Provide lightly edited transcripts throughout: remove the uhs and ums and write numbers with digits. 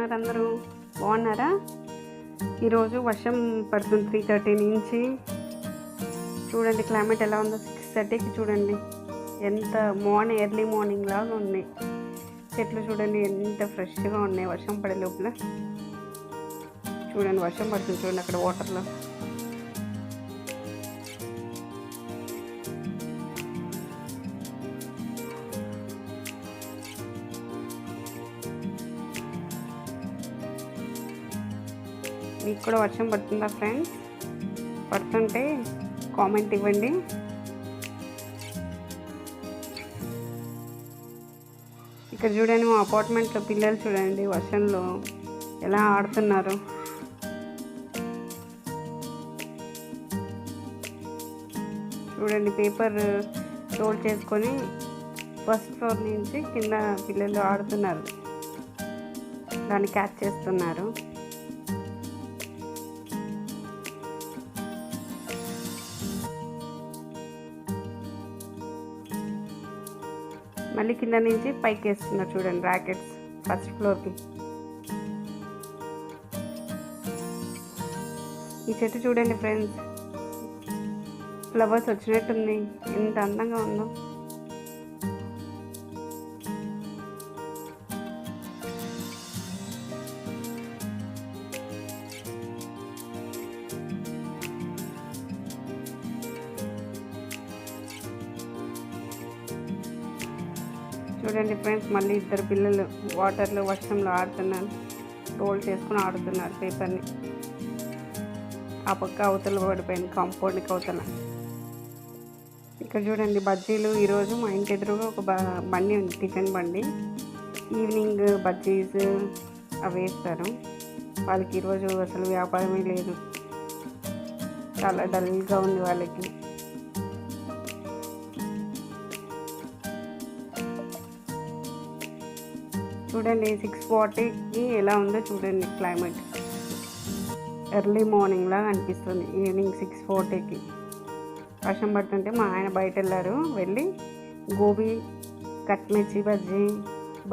ఉన్నారు అందరూ? బాగున్నారా? ఈరోజు వర్షం పడుతుంది 3:30 నుంచి. చూడండి క్లైమేట్ ఎలా ఉందో. 6:30కి చూడండి ఎంత ఎర్లీ మార్నింగ్ లాగా ఉంది. చెట్లు చూడండి ఎంత ఫ్రెష్గా ఉన్నాయి వర్షం పడే లోపల. చూడండి వర్షం పడుతుంది చూడండి అక్కడ వాటర్లో. మీకు కూడా వర్షం పడుతుందా ఫ్రెండ్స్? పడుతుంటే కామెంట్ ఇవ్వండి. ఇక్కడ చూడండి మా అపార్ట్మెంట్లో పిల్లలు చూడండి వర్షంలో ఎలా ఆడుతున్నారు. చూడండి పేపర్ రోల్ చేసుకొని ఫస్ట్ ఫ్లోర్ నుంచి కింద పిల్లలు ఆడుతున్నారు, దాన్ని క్యాచ్ చేస్తున్నారు. మళ్ళీ కింద నుంచి పైకి వేస్తున్నారు చూడండి ర్యాకెట్స్ ఫస్ట్ ఫ్లోర్కి. ఈ చెట్టు చూడండి ఫ్రెండ్స్, ఫ్లవర్స్ వచ్చినట్టుంది, ఎంత అందంగా ఉందో. చూడండి ఫ్రెండ్స్, మళ్ళీ ఇద్దరు పిల్లలు వాటర్లో వర్షంలో ఆడుతున్నారు, రోల్ చేసుకుని ఆడుతున్నారు పేపర్ని. ఆ పక్క అవతల పడిపోయింది కాంపౌండ్కి అవతల. ఇక్కడ చూడండి బజ్జీలు. ఈరోజు మా ఇంటి ఎదురుగా ఒక బండి ఉంది, టిఫిన్ బండి. ఈవినింగ్ బజ్జీస్ అవి వేస్తారు. వాళ్ళకి ఈరోజు అసలు వ్యాపారమే లేదు, చాలా డల్గా ఉంది వాళ్ళకి. చూడండి 6:40కి ఎలా ఉందో చూడండి క్లైమేట్. ఎర్లీ మార్నింగ్ లాగా అనిపిస్తుంది. ఈవినింగ్ 6:40కి వర్షం పడుతుంటే మా ఆయన బయట వెళ్ళి గోబీ కట్ మిర్చి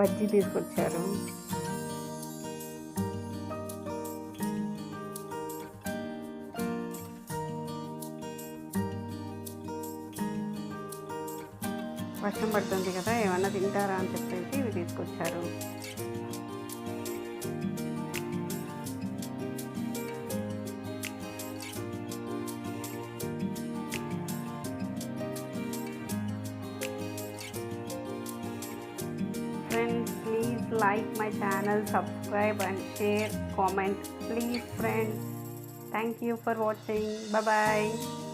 బజ్జీ తీసుకొచ్చారు. వర్షం పడుతుంది కదా, ఏమన్నా తింటారా అని చెప్పేసి ఇవి తీసుకొచ్చారు. Friends, please like my channel, subscribe and share, comment. Please friends. Thank you for watching. Bye bye.